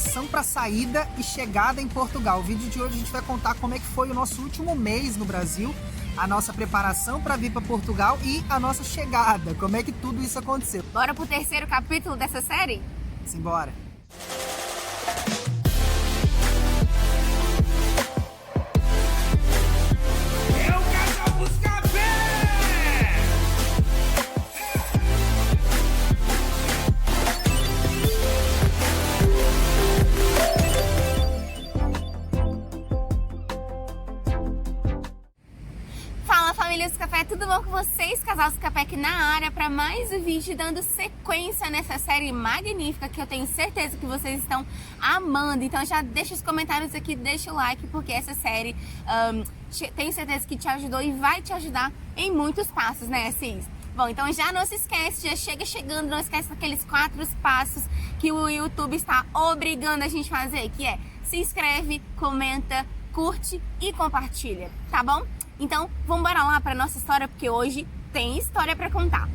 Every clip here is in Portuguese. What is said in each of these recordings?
preparação para saída e chegada em Portugal. O vídeo de hoje a gente vai contar como é que foi o nosso último mês no Brasil, a nossa preparação para vir para Portugal e a nossa chegada, como é que tudo isso aconteceu. Bora pro terceiro capítulo dessa série? Simbora! Família Café, tudo bom com vocês? Casal Café aqui na área para mais um vídeo dando sequência nessa série magnífica que eu tenho certeza que vocês estão amando. Então já deixa os comentários aqui, deixa o like, porque essa série tenho certeza que te ajudou e vai te ajudar em muitos passos, né, Cis? Bom, então já não se esquece, já chega chegando, não esquece daqueles 4 passos que o YouTube está obrigando a gente a fazer, que é se inscreve, comenta, curte e compartilha, tá bom? Então, vamos embora lá para nossa história, porque hoje tem história para contar.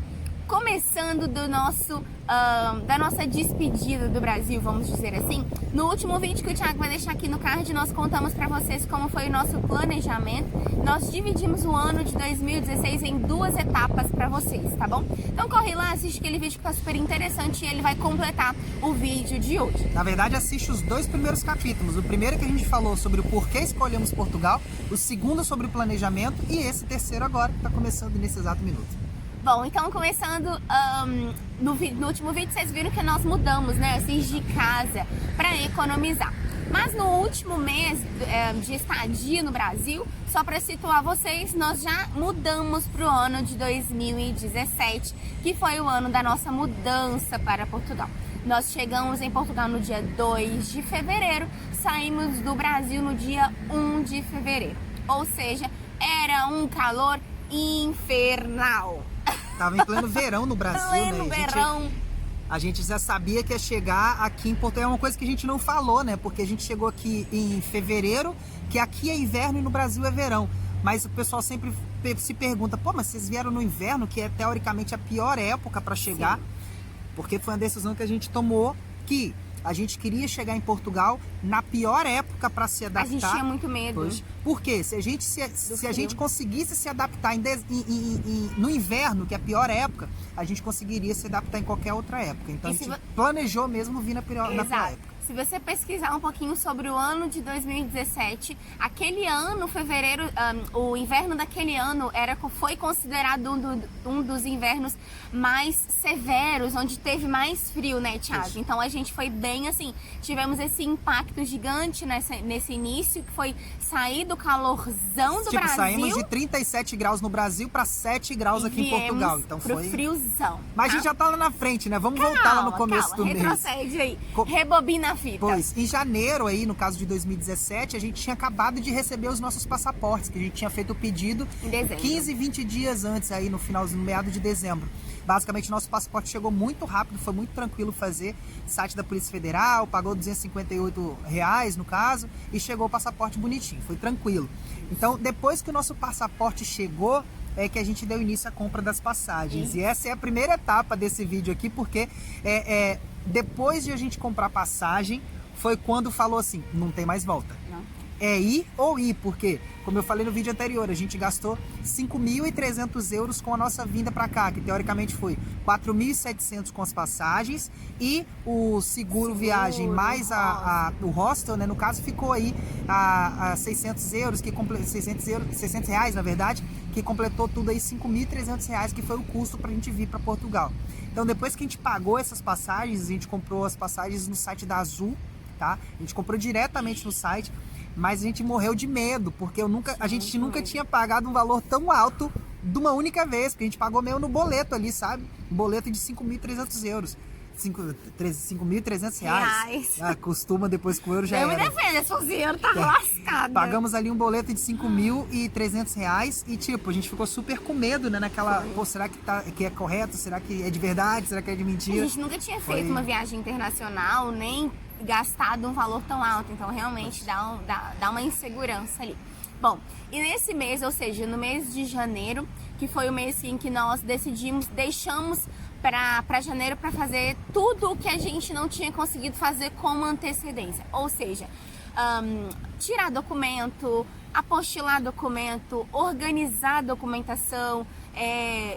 Começando da nossa despedida do Brasil, vamos dizer assim, no último vídeo que o Thiago vai deixar aqui no card, nós contamos para vocês como foi o nosso planejamento. Nós dividimos o ano de 2016 em 2 etapas para vocês, tá bom? Então corre lá, assiste aquele vídeo que tá super interessante e ele vai completar o vídeo de hoje. Na verdade, assiste os 2 primeiros capítulos. O primeiro que a gente falou sobre o porquê escolhemos Portugal, o segundo sobre o planejamento e esse terceiro agora que está começando nesse exato minuto. Bom, então começando no último vídeo vocês viram que nós mudamos, né, assim, de casa para economizar. Mas no último mês de estadia no Brasil, só para situar vocês, nós já mudamos para o ano de 2017, que foi o ano da nossa mudança para Portugal. Nós chegamos em Portugal no dia 2 de fevereiro, saímos do Brasil no dia 1 de fevereiro. Ou seja, era um calor infernal. Tava em pleno verão no Brasil, pleno né? verão. A gente já sabia que ia chegar aqui em Portugal. É uma coisa que a gente não falou, né? Porque a gente chegou aqui em fevereiro, que aqui é inverno e no Brasil é verão. Mas o pessoal sempre se pergunta, pô, mas vocês vieram no inverno, que é teoricamente a pior época para chegar. Sim. Porque foi uma decisão que a gente tomou, que a gente queria chegar em Portugal na pior época para se adaptar. A gente tinha muito medo. Pois. Por quê? Se a gente conseguisse se adaptar no inverno, que é a pior época, a gente conseguiria se adaptar em qualquer outra época. Então a gente planejou mesmo vir na pior época. Se você pesquisar um pouquinho sobre o ano de 2017, aquele ano, fevereiro, o inverno daquele ano foi considerado um dos invernos mais severos, onde teve mais frio, né, Thiago? Isso. Então a gente foi bem assim, tivemos esse impacto gigante nesse início, que foi sair do calorzão do Brasil. Saímos de 37 graus no Brasil para 7 graus aqui em Portugal. Então pro foi friozão. Mas a gente já tá lá na frente, né? Vamos voltar lá no começo do mês. Retrocede aí, rebobina. Pois, em janeiro aí, no caso de 2017, a gente tinha acabado de receber os nossos passaportes, que a gente tinha feito o pedido em dezembro. 15, 20 dias antes aí, no meado de dezembro. Basicamente, nosso passaporte chegou muito rápido, foi muito tranquilo fazer. Site da Polícia Federal, pagou R$258 no caso, e chegou o passaporte bonitinho, foi tranquilo. Então, depois que o nosso passaporte chegou, é que a gente deu início à compra das passagens. Sim. E essa é a primeira etapa desse vídeo aqui, porque depois de a gente comprar passagem, foi quando falou assim, não tem mais volta. Não. É ir ou ir, porque, como eu falei no vídeo anterior, a gente gastou 5.300 euros com a nossa vinda para cá, que teoricamente foi 4.700 com as passagens e o seguro viagem mais o hostel, né, no caso, ficou aí a 600 euros, 600 reais, na verdade, que completou tudo aí 5.300 reais, que foi o custo para a gente vir para Portugal. Então, depois que a gente pagou essas passagens, a gente comprou as passagens no site da Azul, tá? A gente comprou diretamente no site, mas a gente morreu de medo, porque a gente nunca tinha pagado um valor tão alto de uma única vez, porque a gente pagou meio no boleto ali, sabe? Um boleto de 5.300 euros. 5.300 reais. Costuma depois com o euro já era. Eu me defendo, esse dinheiro tá lascado. Pagamos ali um boleto de 5.300 reais e tipo, a gente ficou super com medo, né? Naquela, pô, será que é correto? Será que é de verdade? Será que é de mentira? A gente nunca tinha feito uma viagem internacional, nem gastado um valor tão alto, então realmente dá uma insegurança ali. Bom, e nesse mês, ou seja, no mês de janeiro, que foi o mês em que nós deixamos para janeiro para fazer tudo o que a gente não tinha conseguido fazer com antecedência. Ou seja, tirar documento, apostilar documento, organizar documentação,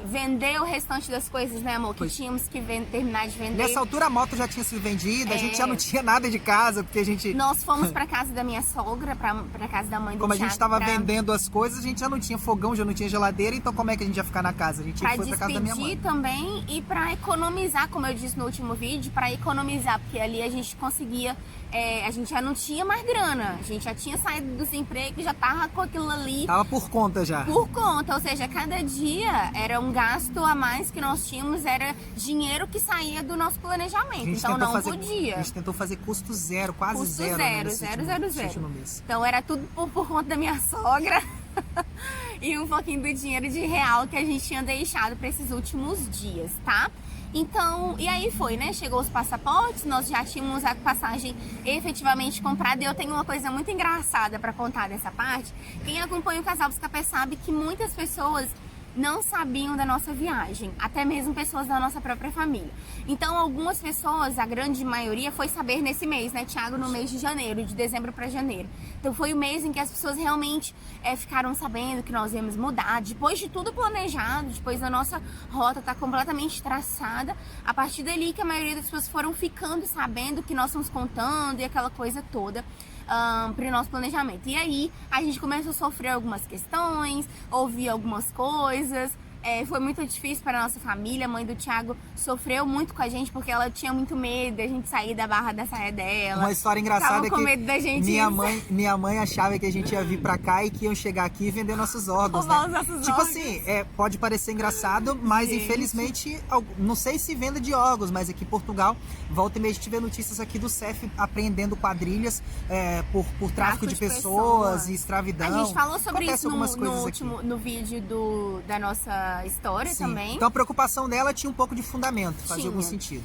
vender o restante das coisas, né, amor? Que tínhamos que terminar de vender. Nessa altura a moto já tinha sido vendida, a gente já não tinha nada de casa, porque a gente... Nós fomos pra casa da minha sogra, pra casa da mãe do Como Thiago. A gente tava vendendo as coisas, a gente já não tinha fogão, já não tinha geladeira, então como é que a gente ia ficar na casa? A gente foi pra casa da minha mãe. Também e pra economizar, como eu disse no último vídeo, pra economizar, porque ali a gente conseguia... a gente já não tinha mais grana, a gente já tinha saído dos empregos, já tava com aquilo ali. Tava por conta já. Por conta, ou seja, cada dia era um gasto a mais que nós tínhamos, era dinheiro que saía do nosso planejamento, então não podia. A gente tentou fazer custo zero, quase custo zero. Zero. Então era tudo por conta da minha sogra e um pouquinho do dinheiro de real que a gente tinha deixado para esses últimos dias, tá? Então, e aí foi, né? Chegou os passaportes, nós já tínhamos a passagem efetivamente comprada. E eu tenho uma coisa muito engraçada para contar dessa parte. Quem acompanha o Casal Buscapé sabe que muitas pessoas não sabiam da nossa viagem, até mesmo pessoas da nossa própria família. Então, algumas pessoas, a grande maioria, foi saber nesse mês, né, Thiago, no mês de janeiro, de dezembro para janeiro. Então, foi o mês em que as pessoas realmente ficaram sabendo que nós íamos mudar. Depois de tudo planejado, depois da nossa rota estar completamente traçada, a partir dali que a maioria das pessoas foram ficando sabendo que nós estamos contando e aquela coisa toda. Para o nosso planejamento. E aí a gente começou a sofrer algumas questões, ouvir algumas coisas. Foi muito difícil para a nossa família. A mãe do Thiago sofreu muito com a gente porque ela tinha muito medo da gente sair da barra da saia dela. Uma história engraçada é que medo da gente minha mãe achava que a gente ia vir pra cá e que iam chegar aqui e vender nossos órgãos, né? Tipo assim, pode parecer engraçado, mas infelizmente, não sei se venda de órgãos, mas aqui em Portugal, volta e meia a gente vê notícias aqui do CEF apreendendo quadrilhas por tráfico de pessoas e escravidão. A gente falou sobre isso no vídeo da nossa história. Sim. Também. Então a preocupação dela tinha um pouco de fundamento, fazia algum sentido.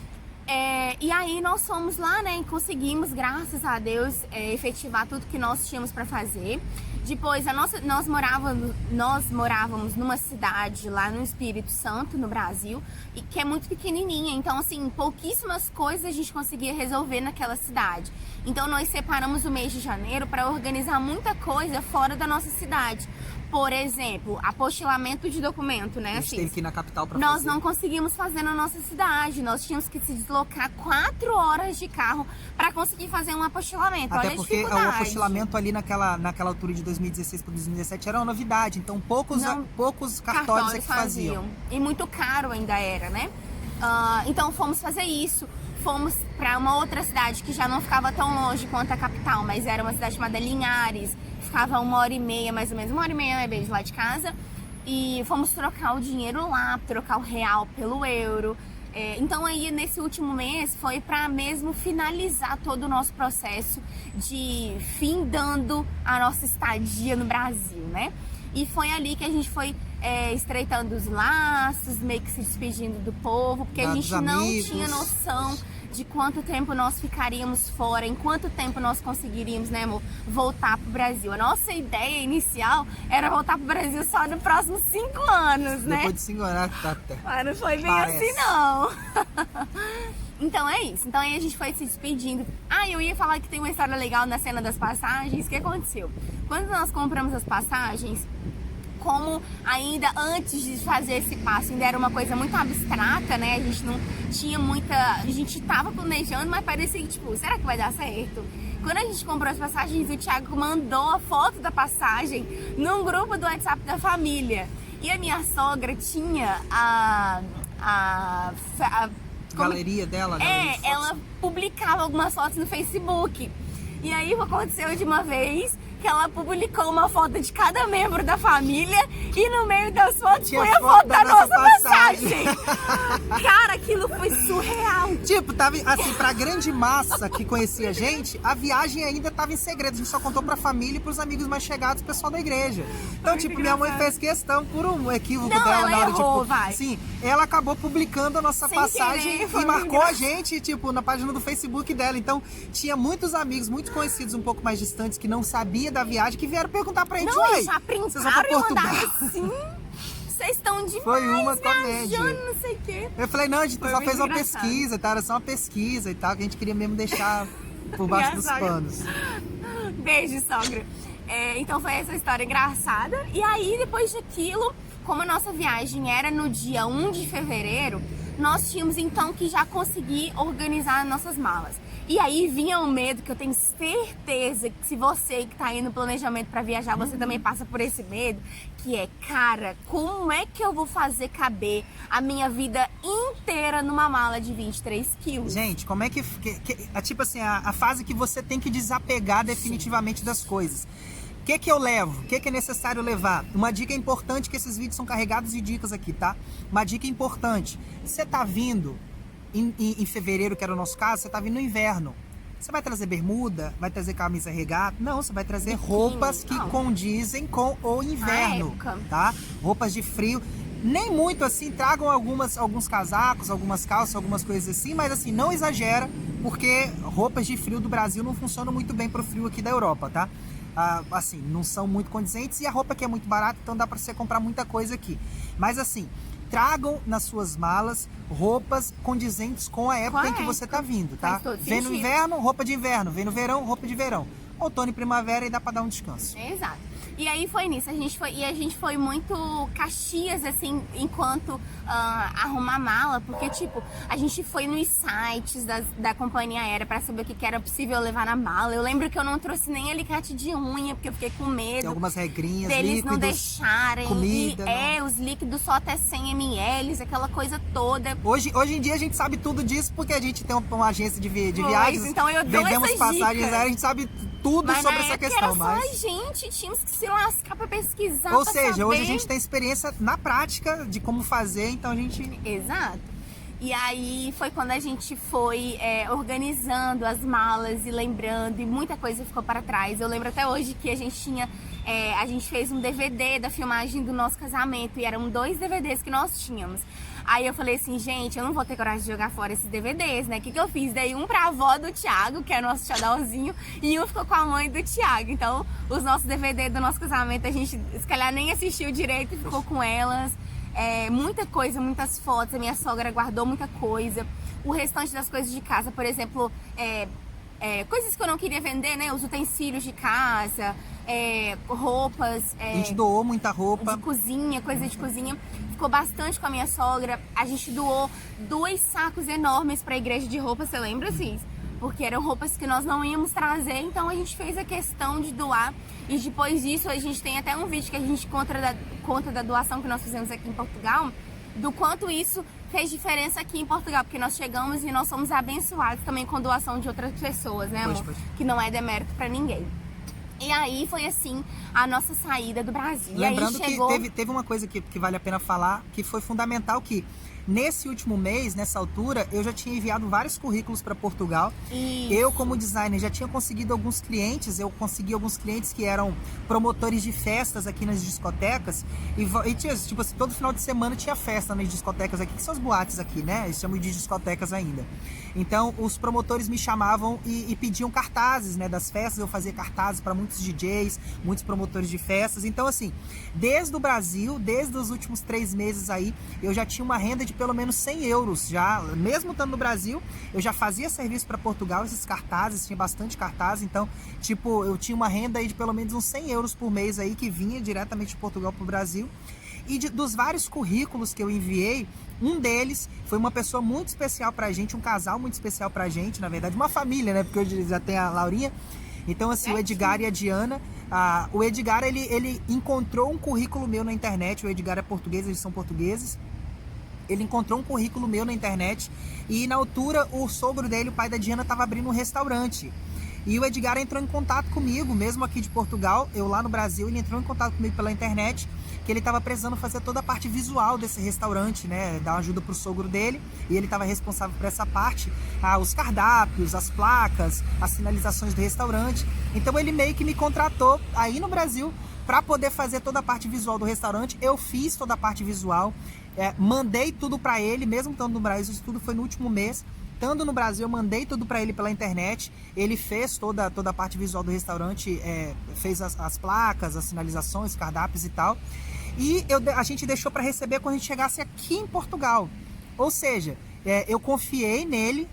E aí nós fomos lá, né, e conseguimos, graças a Deus, efetivar tudo que nós tínhamos para fazer. Depois, nós morávamos numa cidade lá no Espírito Santo, no Brasil, e que é muito pequenininha. Então, assim, pouquíssimas coisas a gente conseguia resolver naquela cidade. Então, nós separamos o mês de janeiro para organizar muita coisa fora da nossa cidade. Por exemplo, apostilamento de documento, né? A gente teve que ir na capital pra Nós fazer. não conseguimos fazer na nossa cidade. Nós tínhamos que se deslocar 4 horas de carro para conseguir fazer um apostilamento. Até olha porque o apostilamento ali naquela altura de 2016 para 2017 era uma novidade. Então poucos cartórios é que faziam. E muito caro ainda era, né? Então fomos fazer isso. Fomos para uma outra cidade que já não ficava tão longe quanto a capital, mas era uma cidade chamada Linhares. Ficava 1h30, mais ou menos, 1h30, né, bem de lá de casa. E fomos trocar o dinheiro lá, trocar o real pelo euro. Então aí nesse último mês foi para mesmo finalizar todo o nosso processo de findando a nossa estadia no Brasil, né? E foi ali que a gente foi estreitando os laços, meio que se despedindo do povo, porque a gente não tinha noção de quanto tempo nós ficaríamos fora, em quanto tempo nós conseguiríamos, né, amor, voltar pro Brasil. A nossa ideia inicial era voltar pro Brasil só nos próximos 5 anos, né? Depois de 5 anos, mas não foi bem assim, não. Então é isso. Então aí a gente foi se despedindo. Eu ia falar que tem uma história legal na cena das passagens. O que aconteceu? Quando nós compramos as passagens, como ainda antes de fazer esse passo ainda era uma coisa muito abstrata, né? A gente não tinha muita... A gente tava planejando, mas parecia que, tipo, será que vai dar certo? Quando a gente comprou as passagens, o Thiago mandou a foto da passagem num grupo do WhatsApp da família. E a minha sogra tinha a galeria dela, né? Ela publicava algumas fotos no Facebook. E aí aconteceu de uma vez que ela publicou uma foto de cada membro da família e no meio das fotos foi a foto da nossa passagem. Cara, aquilo foi surreal. Tipo, tava assim, pra grande massa que conhecia a gente, a viagem ainda tava em segredo. A gente só contou pra família e pros amigos mais chegados, o pessoal da igreja. Então, tipo, minha mãe fez questão por um equívoco dela na hora de... Sim, ela acabou publicando a nossa passagem e marcou a gente, tipo, na página do Facebook dela. Então, tinha muitos amigos, muito conhecidos, um pouco mais distantes, que não sabiam da viagem, que vieram perguntar pra gente, já printaram e mandaram assim. vocês estão demais Foi uma comédia. viajando, não sei o quê. Eu falei, não, a gente Foi só muito fez uma engraçado. pesquisa, tá? Era só uma pesquisa e tal, que a gente queria mesmo deixar por baixo dos Engraçado. panos. Beijo, sogra. Então foi essa história engraçada. E aí, depois daquilo, como a nossa viagem era no dia 1 de fevereiro, nós tínhamos então que já conseguir organizar nossas malas. E aí vinha o medo, que eu tenho certeza que se você que tá aí no planejamento para viajar, você também passa por esse medo, que é, cara, como é que eu vou fazer caber a minha vida inteira numa mala de 23 quilos? Gente, como é que tipo assim, a fase que você tem que desapegar definitivamente das coisas. O que eu levo? O que é necessário levar? Uma dica importante, que esses vídeos são carregados de dicas aqui, tá? Uma dica importante. Você tá vindo em fevereiro, que era o nosso caso, você tá vindo no inverno. Você vai trazer bermuda? Vai trazer camisa regata? Não, você vai trazer roupas que condizem com o inverno, tá? Roupas de frio. Nem muito assim, tragam alguns casacos, algumas calças, algumas coisas assim, mas assim, não exagera, porque roupas de frio do Brasil não funcionam muito bem pro frio aqui da Europa, tá? Assim, não são muito condizentes, e a roupa aqui é muito barata, então dá pra você comprar muita coisa aqui. Mas assim, tragam nas suas malas roupas condizentes com a época em que você tá vindo, tá? Vem no inverno, roupa de inverno. Vem no verão, roupa de verão. Outono e primavera, e dá pra dar um descanso. Exato. E aí foi nisso, a gente foi muito Caxias, assim, enquanto arrumar mala, porque, tipo, a gente foi nos sites da companhia aérea pra saber o que era possível levar na mala. Eu lembro que eu não trouxe nem alicate de unha, porque eu fiquei com medo. Tem algumas regrinhas, deles líquidos, não deixarem. comida. Os líquidos só até 100 ml, aquela coisa toda. Hoje em dia a gente sabe tudo disso, porque a gente tem uma agência de viagens, então eu dou vendemos essas passagens dicas. aéreas, a gente sabe tudo sobre essa questão. Era só a gente, tínhamos que se lascar pra pesquisar. Ou pra seja, saber. hoje a gente tem experiência na prática de como fazer, então a gente... Exato. E aí foi quando a gente foi organizando as malas e lembrando, e muita coisa ficou para trás. Eu lembro até hoje que a gente fez um DVD da filmagem do nosso casamento, e eram 2 DVDs que nós tínhamos. Aí eu falei assim, gente, eu não vou ter coragem de jogar fora esses DVDs, né? O que eu fiz? Dei um pra avó do Thiago, que é nosso xodózinho, e um ficou com a mãe do Thiago. Então, os nossos DVDs do nosso casamento, a gente, se calhar, nem assistiu direito e ficou com elas. Muita coisa, muitas fotos, a minha sogra guardou muita coisa. O restante das coisas de casa, por exemplo, coisas que eu não queria vender, né? Os utensílios de casa, roupas. A gente doou muita roupa. De cozinha, coisa de cozinha. Ficou bastante com a minha sogra. A gente doou 2 sacos enormes para a igreja de roupa, você lembra, Cis? Porque eram roupas que nós não íamos trazer, então a gente fez a questão de doar. E depois disso, a gente tem até um vídeo que a gente conta da doação que nós fizemos aqui em Portugal, do quanto isso fez diferença aqui em Portugal, porque nós chegamos e nós somos abençoados também com doação de outras pessoas, né, amor? Pois. Que não é demérito para ninguém. E aí foi assim a nossa saída do Brasil. Lembrando e aí chegou... que teve uma coisa que vale a pena falar, que foi fundamental, que nesse último mês, nessa altura, eu já tinha enviado vários currículos para Portugal. Isso. Eu, como designer, já tinha conseguido alguns clientes. Eu consegui alguns clientes que eram promotores de festas aqui nas discotecas. E tinha, tipo assim, todo final de semana tinha festa nas discotecas aqui, que são as boates aqui, né? Eles chamam de discotecas ainda. Então, os promotores me chamavam e pediam cartazes, né, das festas. Eu fazia cartazes para muitos DJs, muitos promotores de festas. Então, assim, desde o Brasil, desde os últimos 3 meses aí, eu já tinha uma renda de pelo menos 100 euros. Já, mesmo estando no Brasil, eu já fazia serviço para Portugal, esses cartazes, tinha bastante cartaz. Então, tipo, eu tinha uma renda aí de pelo menos uns 100 euros por mês aí, que vinha diretamente de Portugal para o Brasil. E dos vários currículos que eu enviei, um deles foi uma pessoa muito especial pra gente, um casal muito especial pra gente, na verdade, uma família, né? Porque hoje já tem a Laurinha. Então, assim, o Edgar e a Diana. O Edgar, ele encontrou um currículo meu na internet. O Edgar é português, eles são portugueses. Ele encontrou um currículo meu na internet. E na altura, o sogro dele, o pai da Diana, estava abrindo um restaurante. E o Edgar entrou em contato comigo, mesmo aqui de Portugal, eu lá no Brasil, ele entrou em contato comigo pela internet, que ele estava precisando fazer toda a parte visual desse restaurante, né, dar uma ajuda pro sogro dele, e ele estava responsável por essa parte, os cardápios, as placas, as sinalizações do restaurante. Então ele meio que me contratou aí no Brasil para poder fazer toda a parte visual do restaurante. Eu fiz toda a parte visual, mandei tudo para ele, mesmo estando no Brasil, isso tudo foi no último mês. Estando no Brasil, eu mandei tudo para ele pela internet. Ele fez toda a parte visual do restaurante, fez as placas, as sinalizações, cardápios e tal. E a gente deixou para receber quando a gente chegasse aqui em Portugal. Ou seja, eu confiei nele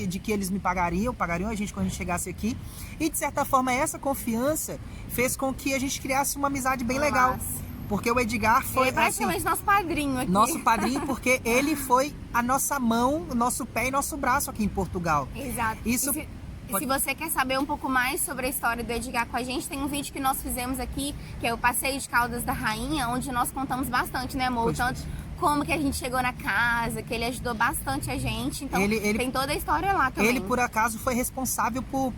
de que eles me pagariam a gente quando a gente chegasse aqui. E de certa forma essa confiança fez com que a gente criasse uma amizade bem legal. Porque o Edgar foi praticamente nosso padrinho aqui. Nosso padrinho, porque ele foi a nossa mão, nosso pé e nosso braço aqui em Portugal. Exato. Isso... Se você quer saber um pouco mais sobre a história do Edgar com a gente, tem um vídeo que nós fizemos aqui, que é o Passeio de Caldas da Rainha, onde nós contamos bastante, né, amor? Tanto como que a gente chegou na casa, que ele ajudou bastante a gente. Então, tem toda a história lá também. Ele, por acaso, foi responsável por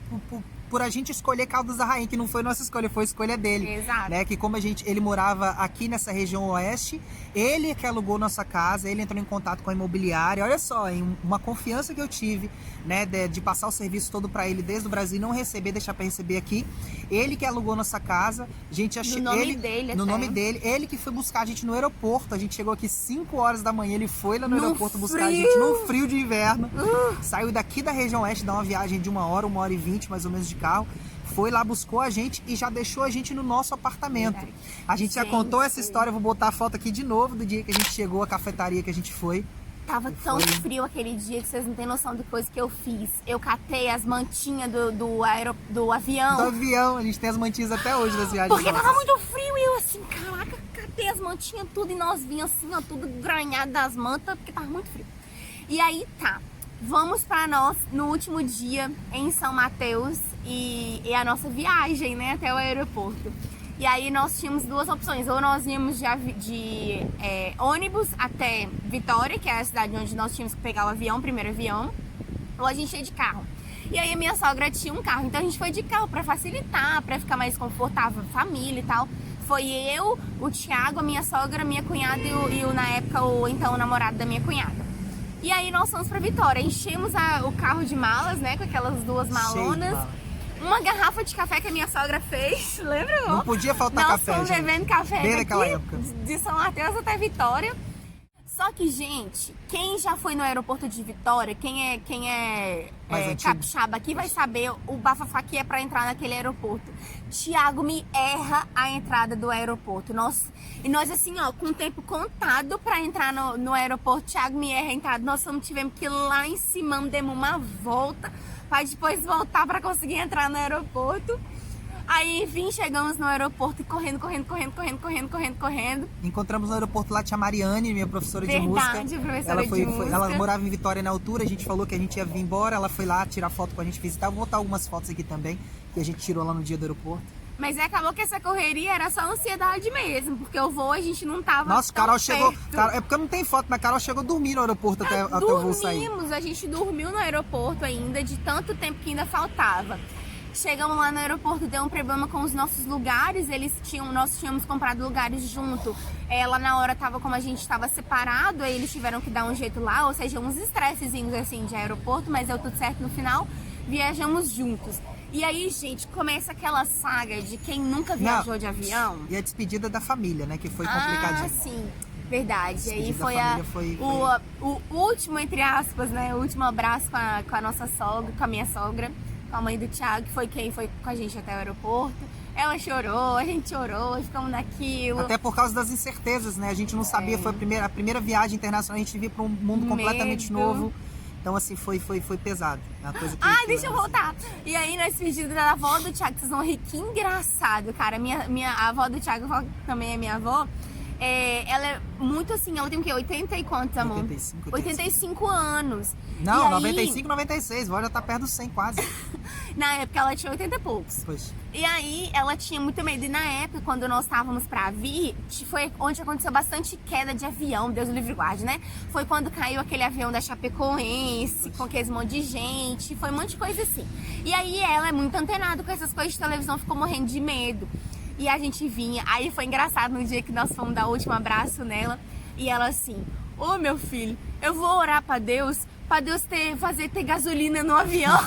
a gente escolher Caldas da Rainha, que não foi nossa escolha, foi a escolha dele. Exato. Né? Que como ele morava aqui nessa região oeste, ele que alugou nossa casa, ele entrou em contato com a imobiliária. Olha só, uma confiança que eu tive, né, de passar o serviço todo para ele desde o Brasil, não receber, deixar para receber aqui. Ele que alugou nossa casa, a gente achou no nome dele, ele que foi buscar a gente no aeroporto. A gente chegou aqui 5 horas da manhã, ele foi lá no aeroporto buscar a gente no frio de inverno. Saiu daqui da região oeste, dá uma viagem de 1 hora, 1h20 mais ou menos de carro, foi lá, buscou a gente e já deixou a gente no nosso apartamento. Verdade. A gente já contou essa história, vou botar a foto aqui de novo do dia que a gente chegou, a cafetaria que a gente foi. Tava tão frio aquele dia que vocês não têm noção de coisa que eu fiz. Eu catei as mantinhas do avião. Do avião, a gente tem as mantinhas até hoje das viagens. Porque tava muito frio e eu assim, caraca, catei as mantinhas tudo e nós vinhamos assim, ó, tudo granhado das mantas, porque tava muito frio. E aí tá. Vamos para nós no último dia em São Mateus e a nossa viagem, né, até o aeroporto. E aí nós tínhamos 2 opções, ou nós íamos de ônibus até Vitória, que é a cidade onde nós tínhamos que pegar o avião, o primeiro avião, ou a gente ia de carro. E aí a minha sogra tinha um carro, então a gente foi de carro para facilitar, para ficar mais confortável, família e tal. Foi eu, o Thiago, a minha sogra, minha cunhada e na época o namorado da minha cunhada. E aí nós fomos pra Vitória, enchemos o carro de malas, né, com aquelas 2 malonas. Uma garrafa de café que a minha sogra fez, lembra? Não podia faltar café, nós fomos bebendo café daqui, de São Mateus até Vitória. Só que, gente, quem já foi no aeroporto de Vitória, quem é capixaba aqui vai saber o bafafá que é pra entrar naquele aeroporto. Thiago me erra a entrada do aeroporto. E nós assim, ó, com o tempo contado pra entrar no aeroporto, Thiago me erra a entrada. Nós tivemos que ir lá em cima, demos uma volta pra depois voltar pra conseguir entrar no aeroporto. Aí, enfim, chegamos no aeroporto e correndo. Encontramos no aeroporto lá a tia Mariane, minha professora de música. Professora de música. Ela morava em Vitória na altura, a gente falou que a gente ia vir embora, ela foi lá tirar foto com a gente, visitar. Vou botar algumas fotos aqui também, que a gente tirou lá no dia do aeroporto. Mas acabou que essa correria era só ansiedade mesmo, porque o voo a gente não tava. Nossa, Carol chegou. É porque não tem foto, mas Carol chegou a dormir no aeroporto até o voo sair. A gente dormiu no aeroporto ainda, de tanto tempo que ainda faltava. Chegamos lá no aeroporto, deu um problema com os nossos lugares, nós tínhamos comprado lugares junto. Lá na hora tava, como a gente estava separado, aí eles tiveram que dar um jeito lá, ou seja, uns estressezinhos assim de aeroporto, mas deu tudo certo no final, viajamos juntos. E aí, gente, começa aquela saga de quem nunca viajou de avião. E a despedida da família, né, que foi complicadinho. Ah, sim, verdade. Aí foi o último, entre aspas, né, o último abraço com a nossa sogra, com a minha sogra. Com a mãe do Thiago, que foi quem foi com a gente até o aeroporto. Ela chorou, a gente chorou, ficamos naquilo. Até por causa das incertezas, né? A gente não sabia, foi a primeira viagem internacional, a gente via para um mundo completamente novo. Então, assim, foi pesado. É uma coisa que, deixa eu voltar. E aí, nós pedimos da avó do Thiago, vocês vão rir, que engraçado, cara. A avó do Thiago, também é minha avó. Ela é muito assim, ela tem o quê? 80 e quantos, amor? 85 anos. Não, 95, 96, vó já tá perto dos 100 quase. Na época ela tinha 80 e poucos. Pois. E aí ela tinha muito medo. E na época, quando nós estávamos pra vir, foi onde aconteceu bastante queda de avião, Deus o livre guarde, né? Foi quando caiu aquele avião da Chapecoense, com aquele monte de gente, foi um monte de coisa assim. E aí ela é muito antenada com essas coisas de televisão, ficou morrendo de medo. E a gente vinha, aí foi engraçado no dia que nós fomos dar o último abraço nela. E ela assim, ô meu filho, eu vou orar pra Deus ter gasolina no avião.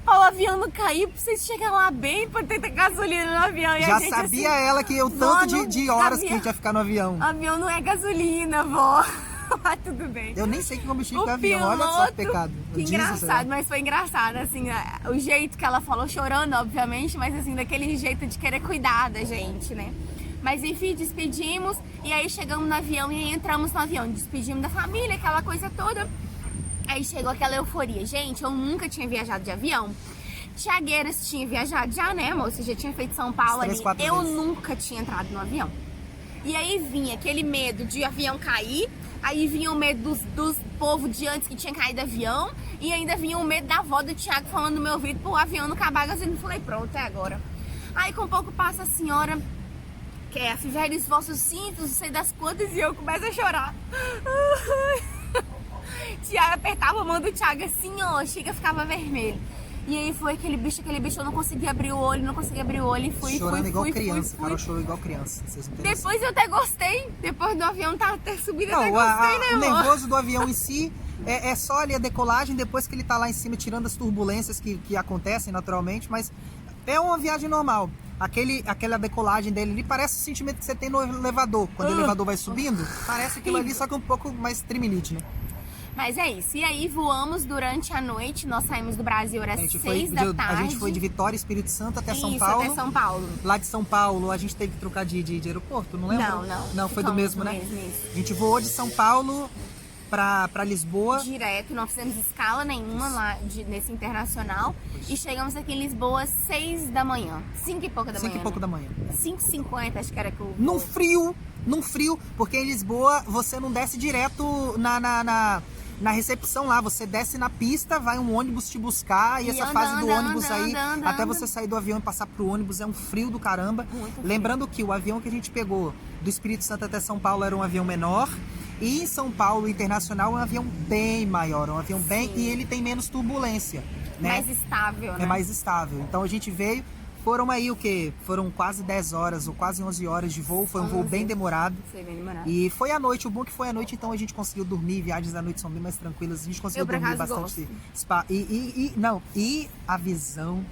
Pra o avião não cair, pra vocês chegarem lá bem, pra ter gasolina no avião. E já a gente, sabia assim, ela que o tanto de horas que a gente ia ficar no avião. Avião não é gasolina, vó. Mas tudo bem. Eu nem sei que combustível que é O avião, olha só que piloto, pecado. que Diesel, sei lá. engraçado, mas foi engraçado, assim, o jeito que ela falou, chorando, obviamente, mas assim, daquele jeito de querer cuidar da gente, né? Mas enfim, despedimos, e aí chegamos no avião, e aí entramos no avião, despedimos da família, aquela coisa toda. Aí chegou aquela euforia. Gente, eu nunca tinha viajado de avião. Tiagueiras tinha viajado já, né, amor? Você já tinha feito São Paulo ali. Eu nunca tinha entrado no avião. E aí vinha aquele medo de avião cair, aí vinha o medo dos povos de antes que tinha caído avião, e ainda vinha o medo da avó do Thiago falando no meu ouvido pro avião não acabar a gasolina. Eu falei, pronto, é agora. Aí com pouco passa a senhora, que é, afivelhe os vossos cintos, não sei das quantas, e eu começo a chorar. Thiago apertava a mão do Thiago assim, ó, Chica ficava vermelho. E aí foi aquele bicho, eu não conseguia abrir o olho, e fui, chorando igual fui. Carol chorou igual criança. Vocês não têm noção. Depois eu até gostei, depois do avião ter subido, eu até Não, gostei, né, o amor? nervoso do avião em si é só ali a decolagem, depois que ele tá lá em cima tirando as turbulências que acontecem naturalmente, mas é uma viagem normal. Aquela decolagem dele ali parece o sentimento que você tem no elevador. Quando o elevador vai subindo, parece aquilo ali, só que um pouco mais treminite, né? Mas é isso. E aí voamos durante a noite. Nós saímos do Brasil, era 6 da tarde. A gente foi de Vitória, Espírito Santo até São Isso, Paulo. até São Paulo. Lá de São Paulo, a gente teve que trocar de aeroporto, não lembro? Não, foi do mesmo, né? Isso. A gente voou de São Paulo pra Lisboa. Direto, não fizemos escala nenhuma lá nesse internacional. E chegamos aqui em Lisboa 6 da manhã. 5 e pouca da manhã. 5 e pouco da manhã. 5h50, acho que era que o... Num frio, porque em Lisboa você não desce direto na recepção lá, você desce na pista, vai um ônibus te buscar e essa fase do ônibus aí, até você sair do avião e passar pro ônibus é um frio do caramba. Lembrando que o avião que a gente pegou do Espírito Santo até São Paulo era um avião menor e em São Paulo Internacional é um avião bem maior, um avião bem, e ele tem menos turbulência, né? Mais estável, né? É mais estável. Então a gente veio, foram aí o quê? Foram quase 10 horas ou quase 11 horas de voo, foi um voo bem demorado. Foi bem demorado. E foi à noite, o bom que foi à noite, então a gente conseguiu dormir, viagens à noite são bem mais tranquilas, a gente conseguiu dormir bastante. E a visão,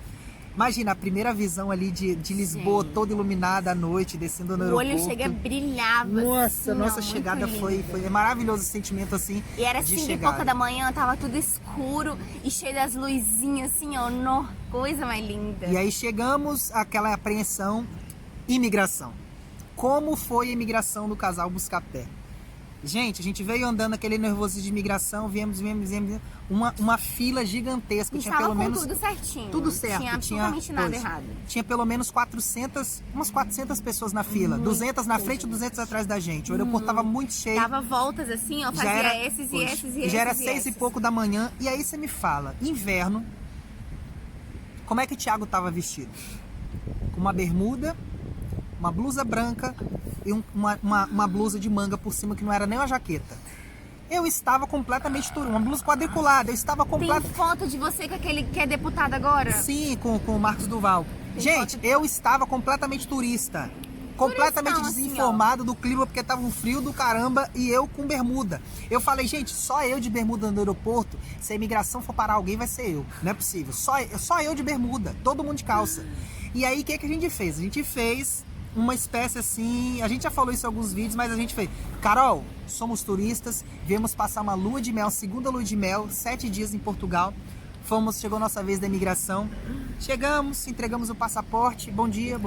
imagina a primeira visão ali de Lisboa, toda iluminada à noite, descendo no aeroporto. O olho chega brilhava. Nossa, assim, nossa chegada foi maravilhoso esse sentimento assim. E era 5 e pouca da manhã, tava tudo escuro e cheio das luzinhas assim, ó, coisa mais linda. E aí chegamos àquela apreensão, imigração. Como foi a imigração do casal Buscapé? Gente, a gente veio andando aquele nervoso de imigração, viemos, uma fila gigantesca. E tinha pelo menos tudo certinho. Tudo certo. Tinha absolutamente nada errado. Tinha pelo menos umas 400 pessoas na fila. 200 na frente e 200 atrás da gente. O aeroporto tava muito cheio. Dava voltas assim, ó, fazia esses. Já era 6 e pouco da manhã. E aí você me fala, inverno, como é que o Thiago tava vestido? Com uma bermuda, uma blusa branca e uma blusa de manga por cima que não era nem uma jaqueta. Eu estava completamente turista, uma blusa quadriculada, eu estava completamente... Tem foto de você com aquele que é deputado agora? Sim, com o Marcos Duval. Gente, eu estava completamente turista. Completamente desinformado do clima, porque tava um frio do caramba e eu com bermuda. Eu falei, gente, só eu de bermuda no aeroporto, se a imigração for parar alguém, vai ser eu. Não é possível. Só eu de bermuda, todo mundo de calça. E aí, o que a gente fez? A gente fez uma espécie assim, a gente já falou isso em alguns vídeos, mas a gente fez, Carol, somos turistas, viemos passar uma lua de mel, segunda lua de mel, 7 dias em Portugal, chegou a nossa vez da imigração, chegamos, entregamos o passaporte, bom dia,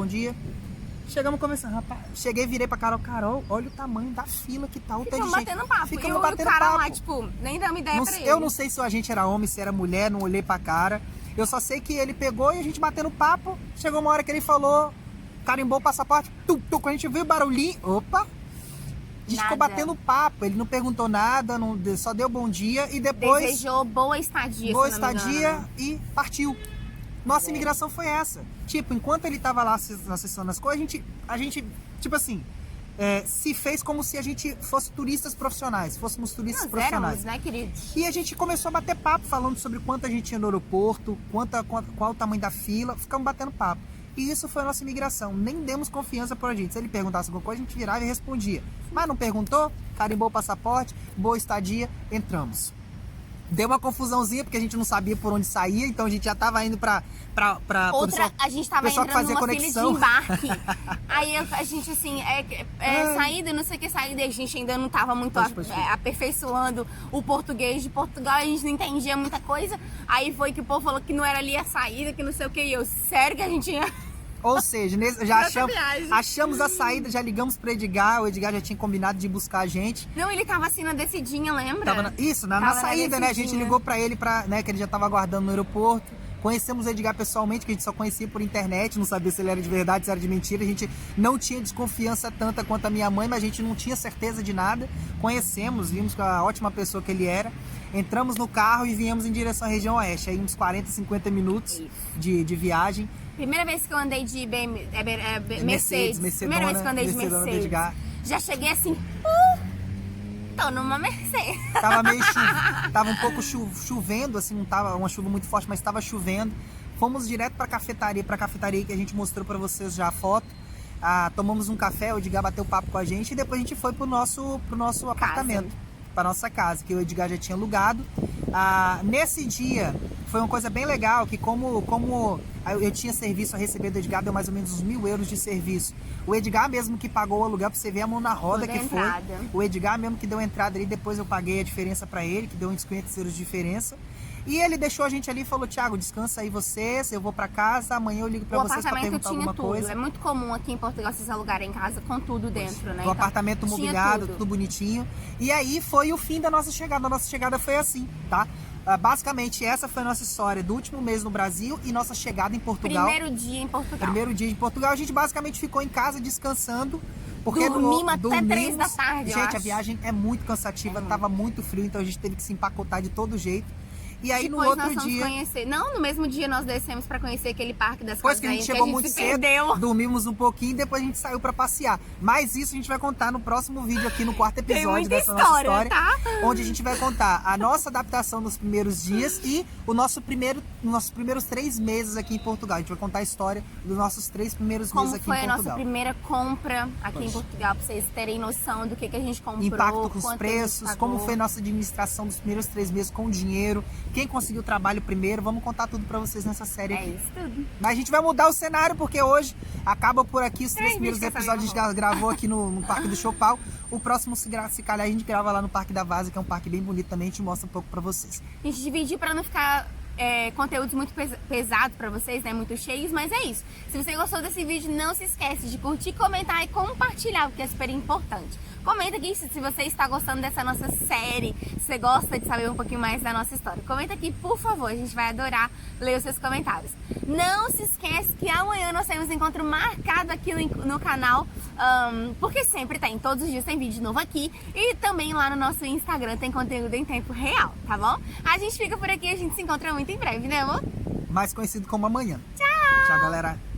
chegamos conversando, rapaz, virei pra Carol, olha o tamanho da fila que tá, o Ficamos batendo papo, ficamos e batendo o cara papo. lá, tipo, nem dá uma ideia pra ele. Eu não sei se a gente era homem, se era mulher, não olhei pra cara, eu só sei que ele pegou e a gente batendo papo, chegou uma hora que ele falou, carimbou o passaporte, quando a gente viu o barulhinho, opa, a gente ficou batendo papo, ele não perguntou nada, só deu bom dia e depois... Desejou boa estadia, e partiu. Nossa imigração foi essa. Tipo, enquanto ele tava lá acessando as coisas, a gente tipo assim, se fez como se a gente fosse turistas profissionais, fôssemos turistas profissionais. Éramos, né, queridos? E a gente começou a bater papo, falando sobre quanto a gente tinha no aeroporto, qual o tamanho da fila, ficamos batendo papo. E isso foi a nossa imigração. Nem demos confiança pra gente. Se ele perguntasse alguma coisa, a gente virava e respondia. Mas não perguntou, carimbou o passaporte, boa estadia, entramos. Deu uma confusãozinha, porque a gente não sabia por onde saía, então a gente já tava indo pra Outra, a gente tava pessoal que entrando fazia numa conexão. fila de embarque. Aí a gente, assim, saída, não sei o que, saída, a gente ainda não tava muito aperfeiçoando o português de Portugal, a gente não entendia muita coisa. Aí foi que o povo falou que não era ali a saída, que não sei o que, e eu, sério que a gente ia... Ou seja, já achamos a saída, já ligamos pro Edgar, o Edgar já tinha combinado de buscar a gente. Não, ele tava assim na descidinha, lembra? Na saída, né? A gente ligou pra ele, né, que ele já tava aguardando no aeroporto. Conhecemos o Edgar pessoalmente, que a gente só conhecia por internet, não sabia se ele era de verdade, se era de mentira. A gente não tinha desconfiança tanta quanto a minha mãe, mas a gente não tinha certeza de nada. Conhecemos, vimos que a ótima pessoa que ele era. Entramos no carro e viemos em direção à região oeste. Aí uns 40, 50 minutos de viagem. Primeira vez que eu andei de Mercedes. Primeira vez que eu andei de Mercedes. Já cheguei assim, tô numa Mercedes. Tava um pouco chovendo, assim, não tava uma chuva muito forte, mas tava chovendo. Fomos direto pra cafetaria que a gente mostrou pra vocês já a foto. Tomamos um café, o Edgar bateu papo com a gente e depois a gente foi pro nosso apartamento, pra nossa casa, que o Edgar já tinha alugado. Nesse dia foi uma coisa bem legal, que como eu tinha serviço a receber do Edgar, deu mais ou menos uns 1.000 euros de serviço. O Edgar mesmo que pagou o aluguel, pra você ver a mão na roda que foi. O Edgar mesmo que deu a entrada ali, depois eu paguei a diferença pra ele, que deu uns 500 euros de diferença. E ele deixou a gente ali e falou, Thiago, descansa aí vocês, eu vou pra casa, amanhã eu ligo pra vocês pra perguntar alguma coisa. É muito comum aqui em Portugal vocês alugarem casa com tudo dentro, né? O apartamento mobiliado, tudo bonitinho. E aí foi o fim da nossa chegada. A nossa chegada foi assim, tá? Basicamente, essa foi a nossa história do último mês no Brasil e nossa chegada em Portugal. Primeiro dia em Portugal. A gente basicamente ficou em casa descansando. Porque dormimos até 3 da tarde, gente, a viagem é muito cansativa, tava muito frio, então a gente teve que se empacotar de todo jeito. E aí depois no outro nós dia... Conhecer... Não, no mesmo dia nós descemos pra conhecer aquele parque das Depois casas que a gente aí, chegou muito cedo, dormimos um pouquinho e depois a gente saiu pra passear. Mas isso a gente vai contar no próximo vídeo aqui, no 4º episódio dessa nossa história. Tá? Onde a gente vai contar a nossa adaptação nos primeiros dias e os nossos primeiros 3 meses aqui em Portugal. A gente vai contar a história dos nossos 3 primeiros meses aqui em Portugal. Como foi a nossa primeira compra aqui em Portugal, pra vocês terem noção do que a gente comprou. Impacto com os preços, como foi a nossa administração dos primeiros 3 meses com o dinheiro, quem conseguiu trabalho primeiro, vamos contar tudo pra vocês nessa série aqui. É isso tudo. Mas a gente vai mudar o cenário, porque hoje acaba por aqui os 3 primeiros episódios que a gente gravou aqui no Parque do Chopal. O próximo, se calhar, a gente grava lá no Parque da Várzea, que é um parque bem bonito também, a gente mostra um pouco pra vocês. A gente dividiu pra não ficar conteúdos muito pesados pra vocês, né, muito cheios, mas é isso. Se você gostou desse vídeo, não se esquece de curtir, comentar e compartilhar, porque é super importante. Comenta aqui se você está gostando dessa nossa série, se você gosta de saber um pouquinho mais da nossa história. Comenta aqui, por favor, a gente vai adorar ler os seus comentários. Não se esquece que amanhã nós temos encontro marcado aqui no canal, porque sempre tem, todos os dias tem vídeo novo aqui, e também lá no nosso Instagram tem conteúdo em tempo real, tá bom? A gente fica por aqui, a gente se encontra muito em breve, né, amor? Mais conhecido como amanhã. Tchau! Tchau, galera!